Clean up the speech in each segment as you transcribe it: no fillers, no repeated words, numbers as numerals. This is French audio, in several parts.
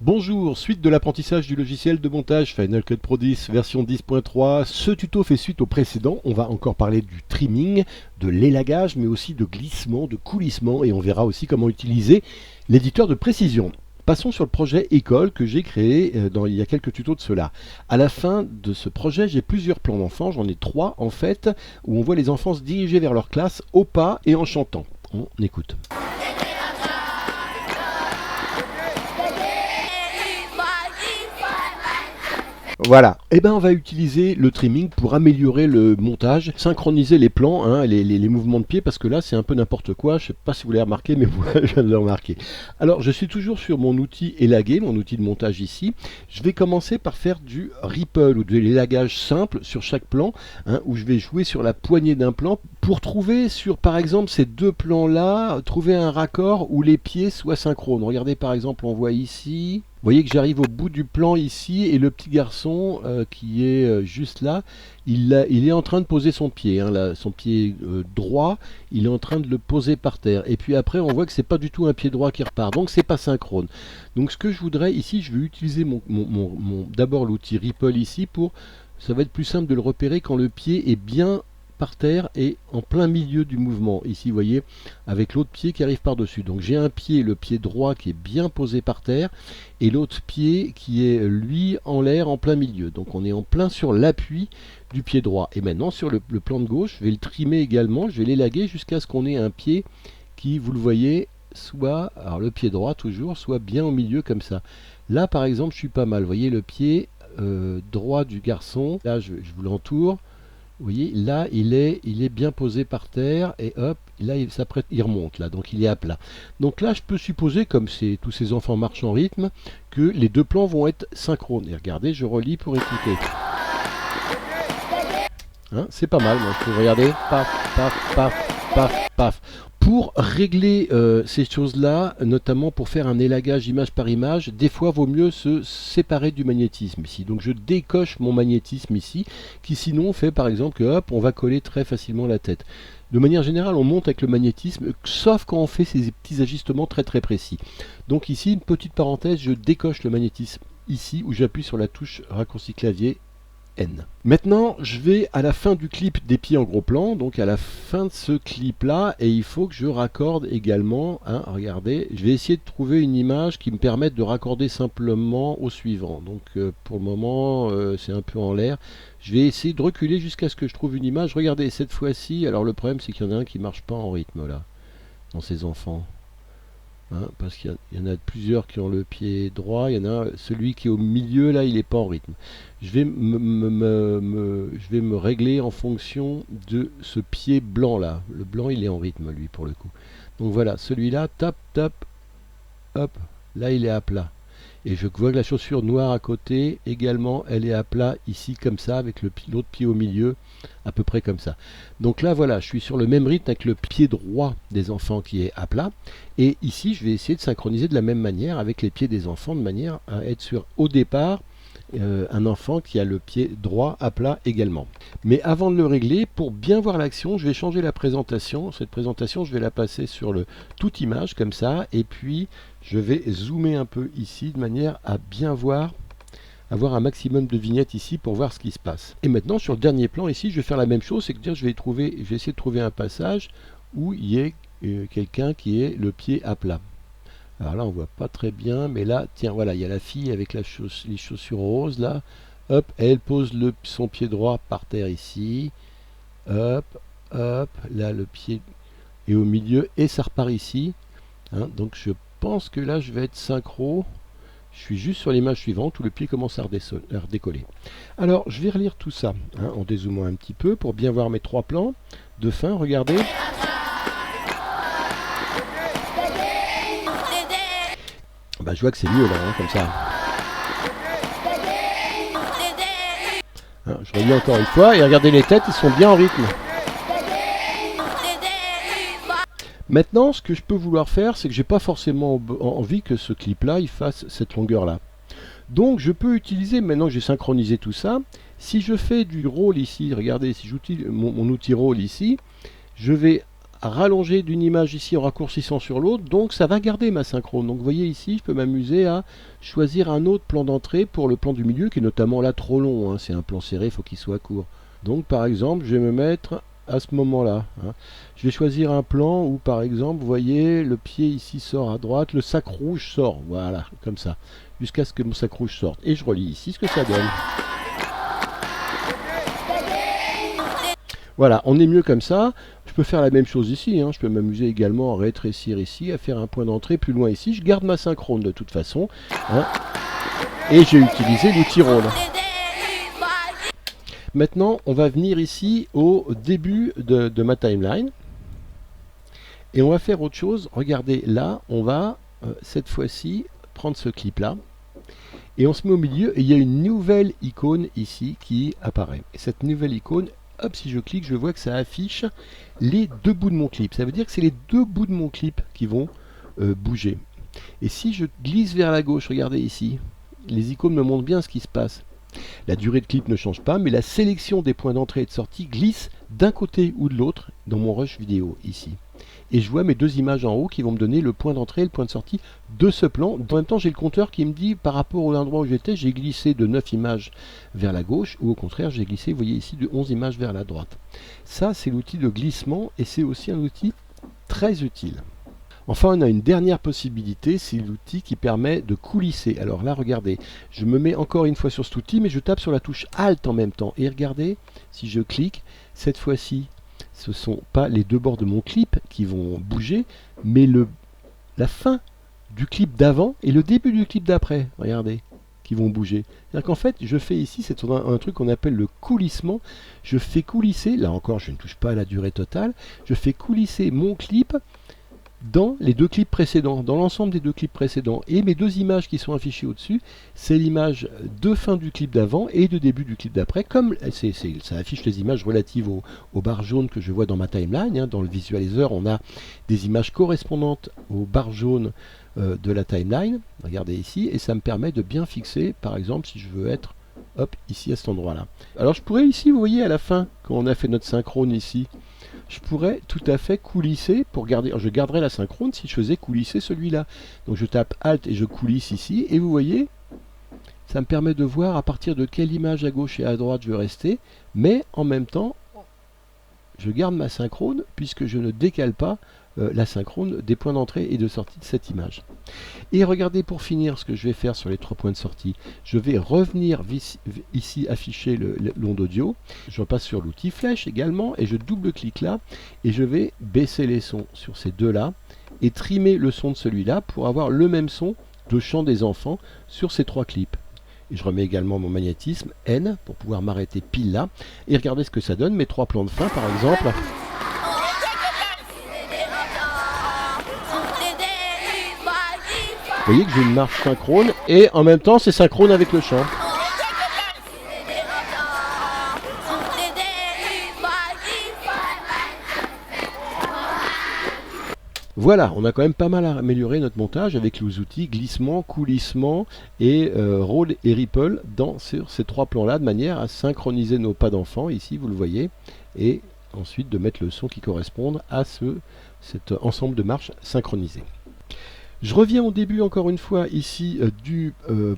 Bonjour, suite de l'apprentissage du logiciel de montage Final Cut Pro 10 version 10.3. Ce tuto fait suite au précédent. On va encore parler du trimming, de l'élagage, mais aussi de glissement, de coulissement, et on verra aussi comment utiliser l'éditeur de précision. Passons sur le projet école que j'ai créé il y a quelques tutos de cela. À la fin de ce projet, j'ai plusieurs plans d'enfants, j'en ai 3 en fait, où on voit les enfants se diriger vers leur classe au pas et en chantant. On écoute. Voilà, et ben on va utiliser le trimming pour améliorer le montage, synchroniser les plans, hein, les mouvements de pied, parce que là c'est un peu n'importe quoi, je sais pas si vous l'avez remarqué, mais moi je viens de le remarquer. Alors je suis toujours sur mon outil élaguer, mon outil de montage ici. Je vais commencer par faire du ripple ou de l'élagage simple sur chaque plan, hein, où je vais jouer sur la poignée d'un plan pour trouver sur par exemple ces deux plans là, trouver un raccord où les pieds soient synchrones. Regardez par exemple, on voit ici. Vous voyez que j'arrive au bout du plan ici et le petit garçon qui est juste là, il est en train de poser son pied, hein, là, son pied droit, il est en train de le poser par terre. Et puis après on voit que c'est pas du tout un pied droit qui repart, donc c'est pas synchrone. Donc ce que je voudrais ici, je vais utiliser d'abord l'outil Ripple ici pour, ça va être plus simple de le repérer quand le pied est bien par terre et en plein milieu du mouvement. Ici, vous voyez, avec l'autre pied qui arrive par-dessus. Donc j'ai un pied, le pied droit qui est bien posé par terre, et l'autre pied qui est, lui, en l'air, en plein milieu. Donc on est en plein sur l'appui du pied droit. Et maintenant, sur le plan de gauche, je vais le trimer également, je vais l'élaguer jusqu'à ce qu'on ait un pied qui, vous le voyez, soit, alors le pied droit toujours, soit bien au milieu comme ça. Là, par exemple, je suis pas mal. Vous voyez le pied droit du garçon. Là, je vous l'entoure. Vous voyez, là, il est bien posé par terre, et hop, là, il remonte, là, donc il est à plat. Donc là, je peux supposer, comme tous ces enfants marchent en rythme, que les deux plans vont être synchrones. Et regardez, je relis pour écouter. Hein, c'est pas mal, moi, je trouve. Regardez, paf, paf, paf, paf, paf. Pour régler ces choses-là, notamment pour faire un élagage image par image, des fois vaut mieux se séparer du magnétisme ici. Donc je décoche mon magnétisme ici, qui sinon fait par exemple que hop, on va coller très facilement la tête. De manière générale, on monte avec le magnétisme, sauf quand on fait ces petits ajustements très très précis. Donc ici, une petite parenthèse, je décoche le magnétisme ici, où j'appuie sur la touche raccourci clavier N. Maintenant, je vais à la fin du clip des pieds en gros plan, donc à la fin de ce clip là, et il faut que je raccorde également, hein, regardez, je vais essayer de trouver une image qui me permette de raccorder simplement au suivant. Donc pour le moment, c'est un peu en l'air. Je vais essayer de reculer jusqu'à ce que je trouve une image. Regardez, cette fois-ci, alors le problème c'est qu'il y en a un qui marche pas en rythme là, dans ces enfants. Hein, parce qu'il y en a plusieurs qui ont le pied droit, il y en a celui qui est au milieu là, il n'est pas en rythme. Je vais je vais me régler en fonction de ce pied blanc là. Le blanc il est en rythme lui pour le coup. Donc voilà, celui-là, tap, tap, hop, là il est à plat. Et je vois que la chaussure noire à côté, également, elle est à plat ici comme ça, avec l'autre pied au milieu, à peu près comme ça. Donc là, voilà, je suis sur le même rythme avec le pied droit des enfants qui est à plat. Et ici, je vais essayer de synchroniser de la même manière avec les pieds des enfants, de manière à être sur, au départ, un enfant qui a le pied droit à plat également. Mais avant de le régler, pour bien voir l'action, je vais changer la présentation. Cette présentation, je vais la passer sur le toute image comme ça, et puis je vais zoomer un peu ici de manière à bien voir, avoir un maximum de vignettes ici pour voir ce qui se passe. Et maintenant sur le dernier plan ici, je vais faire la même chose, c'est que je vais essayer de trouver un passage où il y ait quelqu'un qui ait le pied à plat. Alors là, on voit pas très bien, mais là, tiens, voilà, il y a la fille avec les chaussures roses, là. Hop, elle pose son pied droit par terre ici. Hop, hop, là, le pied est au milieu et ça repart ici. Hein, donc je pense que là, je vais être synchro. Je suis juste sur l'image suivante où le pied commence à redécoller. Alors, je vais relire tout ça, hein, en dézoomant un petit peu pour bien voir mes 3 plans de fin. Regardez. Bah, je vois que c'est mieux là, hein, comme ça. Hein, je relis encore une fois et regardez les têtes, ils sont bien en rythme. Maintenant, ce que je peux vouloir faire, c'est que j'ai pas forcément envie que ce clip-là, il fasse cette longueur-là. Donc, je peux utiliser, maintenant que j'ai synchronisé tout ça, si je fais du roll ici, regardez, si j'utilise mon outil roll ici, je vais rallonger d'une image ici en raccourcissant sur l'autre, donc ça va garder ma synchrone. Donc vous voyez ici, je peux m'amuser à choisir un autre plan d'entrée pour le plan du milieu, qui est notamment là trop long, hein. C'est un plan serré, il faut qu'il soit court. Donc par exemple, je vais me mettre à ce moment-là, hein. Je vais choisir un plan où par exemple, vous voyez, le pied ici sort à droite, le sac rouge sort, voilà, comme ça, jusqu'à ce que mon sac rouge sorte. Et je relis ici ce que ça donne. Voilà, on est mieux comme ça. Je peux faire la même chose ici, hein. Je peux m'amuser également à rétrécir ici, à faire un point d'entrée plus loin ici. Je garde ma synchrone de toute façon, hein. Et j'ai utilisé l'outil rôle. Maintenant, on va venir ici au début de ma timeline. Et on va faire autre chose. Regardez, là, on va cette fois-ci prendre ce clip-là. Et on se met au milieu et il y a une nouvelle icône ici qui apparaît. Et cette nouvelle icône, hop, si je clique, je vois que ça affiche les deux bouts de mon clip. Ça veut dire que c'est les deux bouts de mon clip qui vont bouger. Et si je glisse vers la gauche, regardez ici, les icônes me montrent bien ce qui se passe. La durée de clip ne change pas, mais la sélection des points d'entrée et de sortie glisse d'un côté ou de l'autre dans mon rush vidéo ici. Et je vois mes deux images en haut qui vont me donner le point d'entrée et le point de sortie de ce plan. En même temps, j'ai le compteur qui me dit par rapport au endroit où j'étais, j'ai glissé de 9 images vers la gauche, ou au contraire, j'ai glissé, vous voyez ici, de 11 images vers la droite. Ça, c'est l'outil de glissement et c'est aussi un outil très utile. Enfin, on a une dernière possibilité, c'est l'outil qui permet de coulisser. Alors là, regardez, je me mets encore une fois sur cet outil, mais je tape sur la touche Alt en même temps. Et regardez, si je clique, cette fois-ci, ce ne sont pas les deux bords de mon clip qui vont bouger, mais la fin du clip d'avant et le début du clip d'après, regardez, qui vont bouger. C'est-à-dire qu'en fait, je fais ici, c'est un truc qu'on appelle le coulissement. Je fais coulisser, là encore, je ne touche pas à la durée totale, je fais coulisser mon clip dans les deux clips précédents, dans l'ensemble des deux clips précédents. Et mes deux images qui sont affichées au-dessus, c'est l'image de fin du clip d'avant et de début du clip d'après. Comme ça affiche les images relatives aux barres jaunes que je vois dans ma timeline, hein. Dans le visualizer, on a des images correspondantes aux barres jaunes de la timeline. Regardez ici, et ça me permet de bien fixer, par exemple, si je veux être hop, ici à cet endroit-là. Alors je pourrais ici, vous voyez, à la fin, quand on a fait notre synchrone ici, je pourrais tout à fait coulisser pour garder. Je garderais la synchrone si je faisais coulisser celui-là. Donc je tape Alt et je coulisse ici. Et vous voyez, ça me permet de voir à partir de quelle image à gauche et à droite je veux rester. Mais en même temps, je garde ma synchrone puisque je ne décale pas la synchrone des points d'entrée et de sortie de cette image. Et regardez, pour finir, ce que je vais faire sur les trois points de sortie. Je vais revenir ici afficher l'onde audio. Je repasse sur l'outil flèche également et je double-clique là et je vais baisser les sons sur ces deux-là et trimer le son de celui-là pour avoir le même son de chant des enfants sur ces trois clips. Et je remets également mon magnétisme N pour pouvoir m'arrêter pile là. Et regardez ce que ça donne, mes trois plans de fin par exemple. Vous voyez que j'ai une marche synchrone et en même temps c'est synchrone avec le chant. Voilà, on a quand même pas mal amélioré notre montage avec les outils glissement, coulissement et roll et ripple sur ces trois plans là de manière à synchroniser nos pas d'enfant, ici vous le voyez, et ensuite de mettre le son qui corresponde à cet ensemble de marches synchronisées. Je reviens au début encore une fois ici du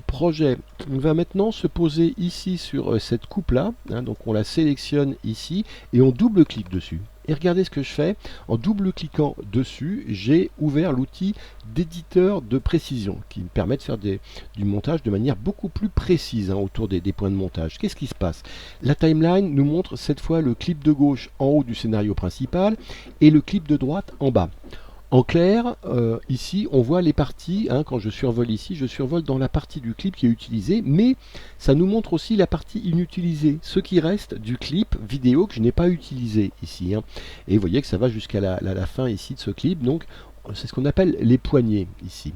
projet. On va maintenant se poser ici sur cette coupe là, hein, donc on la sélectionne ici et on double-clique dessus. Et regardez ce que je fais, en double-cliquant dessus, j'ai ouvert l'outil d'éditeur de précision qui me permet de faire du montage de manière beaucoup plus précise, hein, autour des points de montage. Qu'est-ce qui se passe? La timeline nous montre cette fois le clip de gauche en haut du scénario principal et le clip de droite en bas. En clair, ici, on voit les parties, hein, quand je survole ici, je survole dans la partie du clip qui est utilisée, mais ça nous montre aussi la partie inutilisée, ce qui reste du clip vidéo que je n'ai pas utilisé ici, hein. Et vous voyez que ça va jusqu'à la fin ici de ce clip, donc c'est ce qu'on appelle les poignées ici.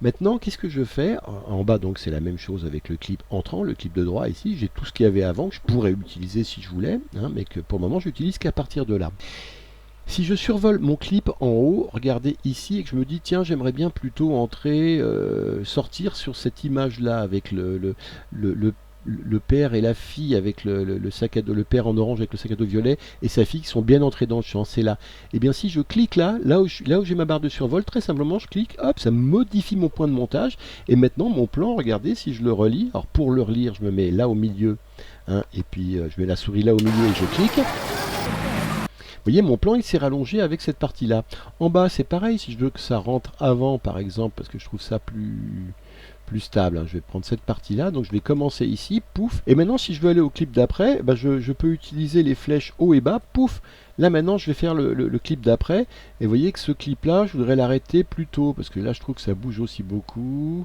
Maintenant, qu'est-ce que je fais? En bas, donc, c'est la même chose avec le clip entrant, le clip de droit ici, j'ai tout ce qu'il y avait avant, que je pourrais utiliser si je voulais, hein, mais que pour le moment, j'utilise qu'à partir de là. Si je survole mon clip en haut, regardez ici, et que je me dis, tiens, j'aimerais bien plutôt entrer, sortir sur cette image-là, avec le le père et la fille avec le sac à dos, le père en orange avec le sac à dos violet et sa fille qui sont bien entrés dans le champ. C'est là. Et bien si je clique là où j'ai ma barre de survol, très simplement je clique, hop, ça modifie mon point de montage. Et maintenant mon plan, regardez, si je le relis, alors pour le relire, je me mets là au milieu, hein, et puis je mets la souris là au milieu et je clique. Vous voyez, mon plan il s'est rallongé avec cette partie-là. En bas, c'est pareil, si je veux que ça rentre avant, par exemple, parce que je trouve ça plus stable, hein. Je vais prendre cette partie-là, donc je vais commencer ici, pouf. Et maintenant, si je veux aller au clip d'après, bah, je peux utiliser les flèches haut et bas, pouf. Là, maintenant, je vais faire le clip d'après. Et vous voyez que ce clip-là, je voudrais l'arrêter plus tôt, parce que là, je trouve que ça bouge aussi beaucoup.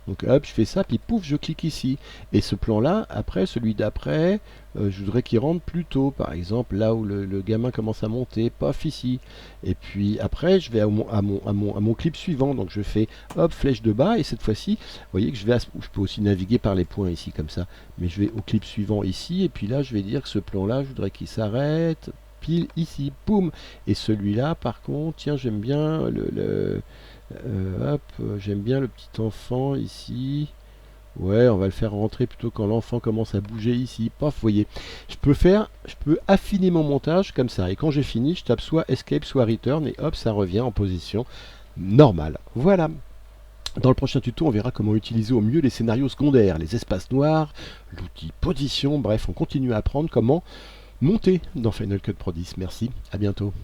Donc hop, je fais ça, puis pouf, je clique ici. Et ce plan-là, après, celui d'après, je voudrais qu'il rentre plus tôt. Par exemple, là où le gamin commence à monter, paf, ici. Et puis après, je vais à mon clip suivant. Donc je fais, hop, flèche de bas. Et cette fois-ci, vous voyez que je peux aussi naviguer par les points ici, comme ça. Mais je vais au clip suivant ici. Et puis là, je vais dire que ce plan-là, je voudrais qu'il s'arrête pile ici, boum. Et celui-là, par contre, tiens, j'aime bien j'aime bien le petit enfant ici. Ouais, on va le faire rentrer plutôt quand l'enfant commence à bouger ici. Paf, vous voyez. Je peux affiner mon montage comme ça. Et quand j'ai fini, je tape soit Escape, soit Return, et hop, ça revient en position normale. Voilà. Dans le prochain tuto, on verra comment utiliser au mieux les scénarios secondaires, les espaces noirs, l'outil position. Bref, on continue à apprendre comment monter dans Final Cut Pro 10. Merci, à bientôt.